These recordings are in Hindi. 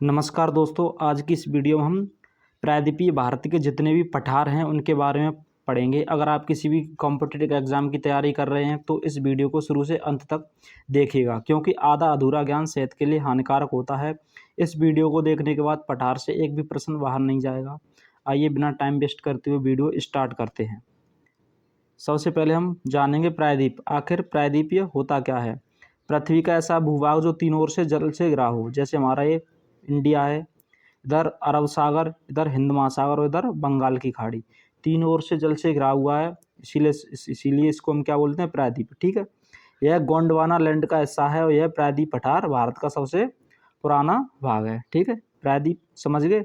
नमस्कार दोस्तों, आज की इस वीडियो में हम प्रायद्वीपीय भारत के जितने भी पठार हैं उनके बारे में पढ़ेंगे। अगर आप किसी भी कॉम्पिटिटिव एग्जाम की तैयारी कर रहे हैं तो इस वीडियो को शुरू से अंत तक देखिएगा, क्योंकि आधा अधूरा ज्ञान सेहत के लिए हानिकारक होता है। इस वीडियो को देखने के बाद पठार से एक भी प्रश्न बाहर नहीं जाएगा। आइए बिना टाइम वेस्ट करते हुए वीडियो स्टार्ट करते हैं। सबसे पहले हम जानेंगे प्रायद्वीप। आखिर प्रायद्वीपीय होता क्या है। पृथ्वी का ऐसा भूभाग जो तीनों ओर से जल से घिरा हो, जैसे हमारा ये इंडिया है, इधर अरब सागर, इधर हिंद महासागर और इधर बंगाल की खाड़ी, तीनों ओर से जल से घिरा हुआ है। इसीलिए इसको हम क्या बोलते हैं, प्रायद्वीप। ठीक है, यह गोंडवाना लैंड का हिस्सा है और यह प्रायद्वीप पठार भारत का सबसे पुराना भाग है। ठीक है, प्रायद्वीप समझ गए।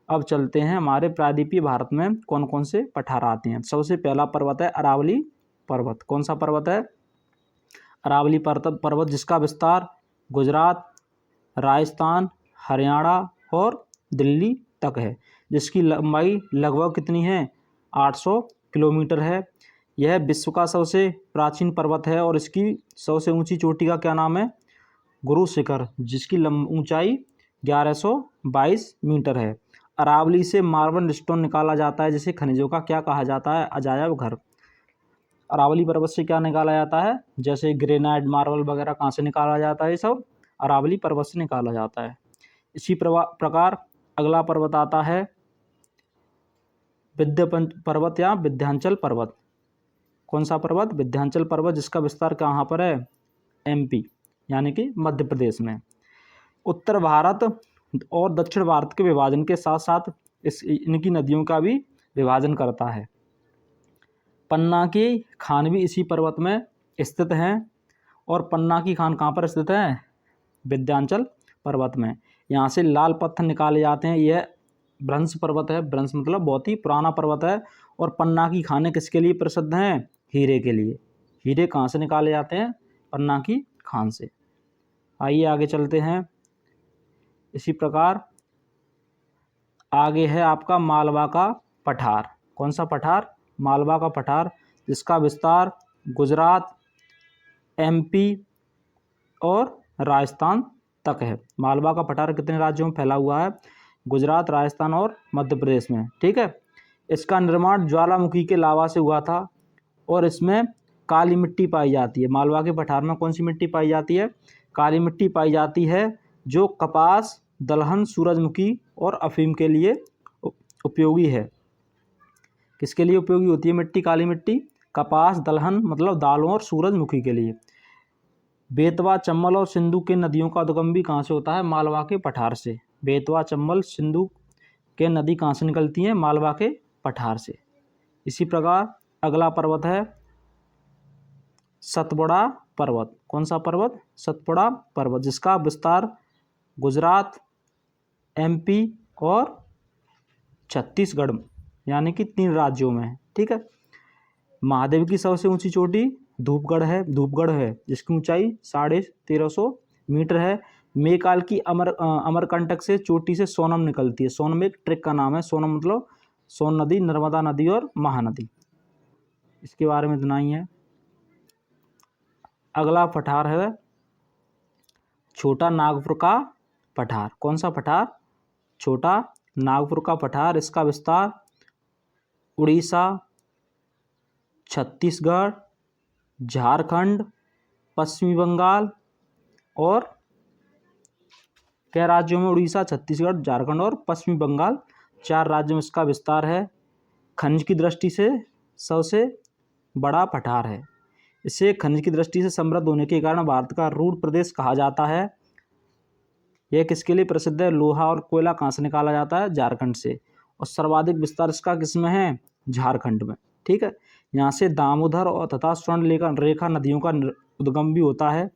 अब चलते हैं हमारे प्रायद्वीपीय भारत में कौन कौन से पठार आते हैं। सबसे पहला पर्वत है अरावली पर्वत। कौन सा पर्वत है? अरावली पर्वत, जिसका विस्तार गुजरात, राजस्थान, हरियाणा और दिल्ली तक है, जिसकी लंबाई लगभग कितनी है? 800 किलोमीटर है। यह विश्व का सबसे प्राचीन पर्वत है और इसकी सबसे ऊंची चोटी का क्या नाम है? गुरु शिखर, जिसकी ऊंचाई 1122 मीटर है। अरावली से मार्बल स्टोन निकाला जाता है, जिसे खनिजों का क्या कहा जाता है? अजायब घर। अरावली पर्वत से क्या निकाला जाता है? जैसे ग्रेनाइट, मार्बल वगैरह कहाँ से निकाला जाता है? ये सब अरावली पर्वत से निकाला जाता है। इसी प्रकार अगला पर्वत आता है पर्वत या विंध्याचल पर्वत। कौन सा पर्वत? विंध्याचल पर्वत, जिसका विस्तार कहाँ पर है? एमपी यानी कि मध्य प्रदेश में। उत्तर भारत और दक्षिण भारत के विभाजन के साथ साथ इनकी नदियों का भी विभाजन करता है। पन्ना की खान भी इसी पर्वत में स्थित है। और पन्ना की खान कहाँ पर स्थित है? विंध्याचल पर्वत में। यहाँ से लाल पत्थर निकाले जाते हैं। यह भ्रंश पर्वत है। भ्रंश मतलब बहुत ही पुराना पर्वत है। और पन्ना की खानें किसके लिए प्रसिद्ध हैं? हीरे के लिए। हीरे कहाँ से निकाले जाते हैं? पन्ना की खान से। आइए आगे चलते हैं। इसी प्रकार आगे है आपका मालवा का पठार। कौन सा पठार? मालवा का पठार, जिसका विस्तार गुजरात, एमपी और राजस्थान तक है। मालवा का पठार कितने राज्यों में फैला हुआ है? गुजरात, राजस्थान और मध्य प्रदेश में। ठीक है, इसका निर्माण ज्वालामुखी के लावा से हुआ था और इसमें काली मिट्टी पाई जाती है। मालवा के पठार में कौन सी मिट्टी पाई जाती है? काली मिट्टी पाई जाती है, जो कपास, दलहन, सूरजमुखी और अफीम के लिए उपयोगी है। किसके लिए उपयोगी होती है मिट्टी? काली मिट्टी कपास, दलहन मतलब दालों और सूरजमुखी के लिए। बेतवा, चंबल और सिंधु के नदियों का उद्गम भी कहाँ से होता है? मालवा के पठार से। बेतवा, चंबल, सिंधु के नदी कहाँ से निकलती हैं? मालवा के पठार से। इसी प्रकार अगला पर्वत है सतपुड़ा पर्वत। कौन सा पर्वत? सतपुड़ा पर्वत, जिसका विस्तार गुजरात, एमपी और छत्तीसगढ़ यानी कि 3 राज्यों में है। ठीक है, महादेव की सबसे ऊंची चोटी धूपगढ़ है, जिसकी ऊंचाई 1350 मीटर है। मेकाल की अमरकंटक से चोटी से सोनम निकलती है। सोनम एक ट्रिक का नाम है। सोनम मतलब सोन नदी, नर्मदा नदी और महानदी। इसके बारे में इतना ही है। अगला पठार है छोटा नागपुर का पठार। कौन सा पठार? छोटा नागपुर का पठार। इसका विस्तार उड़ीसा, छत्तीसगढ़, झारखंड, पश्चिमी बंगाल और क्या राज्यों में? उड़ीसा, छत्तीसगढ़, झारखंड और पश्चिमी बंगाल, 4 राज्यों में इसका विस्तार है। खनिज की दृष्टि से सबसे बड़ा पठार है। इसे खनिज की दृष्टि से समृद्ध होने के कारण भारत का रूढ़ प्रदेश कहा जाता है। यह किसके लिए प्रसिद्ध है? लोहा और कोयला कहाँ से निकाला जाता है? झारखंड से। और सर्वाधिक विस्तार इसका किसमें है? झारखंड में। ठीक है, यहाँ से दामोदर और तथा स्वर्ण रेखा नदियों का उद्गम भी होता है।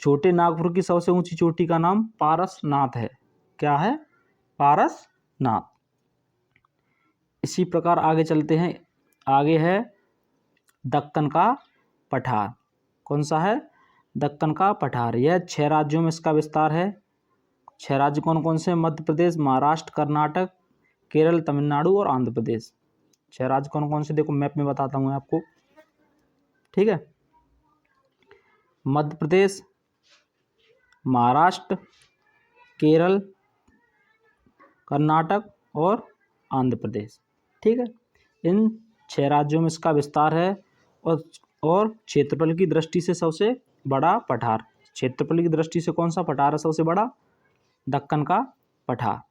छोटे नागपुर की सबसे ऊंची चोटी का नाम पारसनाथ है। क्या है? पारसनाथ। इसी प्रकार आगे चलते हैं। आगे है दक्कन का पठार। कौन सा है? दक्कन का पठार। यह 6 राज्यों में इसका विस्तार है। 6 राज्य कौन कौन से? मध्य प्रदेश, महाराष्ट्र, कर्नाटक, केरल, तमिलनाडु और आंध्र प्रदेश। 6 राज्य कौन कौन से? देखो मैप में बताता हूँ आपको। ठीक है, मध्य प्रदेश, महाराष्ट्र, केरल, कर्नाटक और आंध्र प्रदेश। ठीक है, इन 6 राज्यों में इसका विस्तार है। और क्षेत्रफल की दृष्टि से सबसे बड़ा पठार, क्षेत्रफल की दृष्टि से कौन सा पठार है सबसे बड़ा? दक्कन का पठार।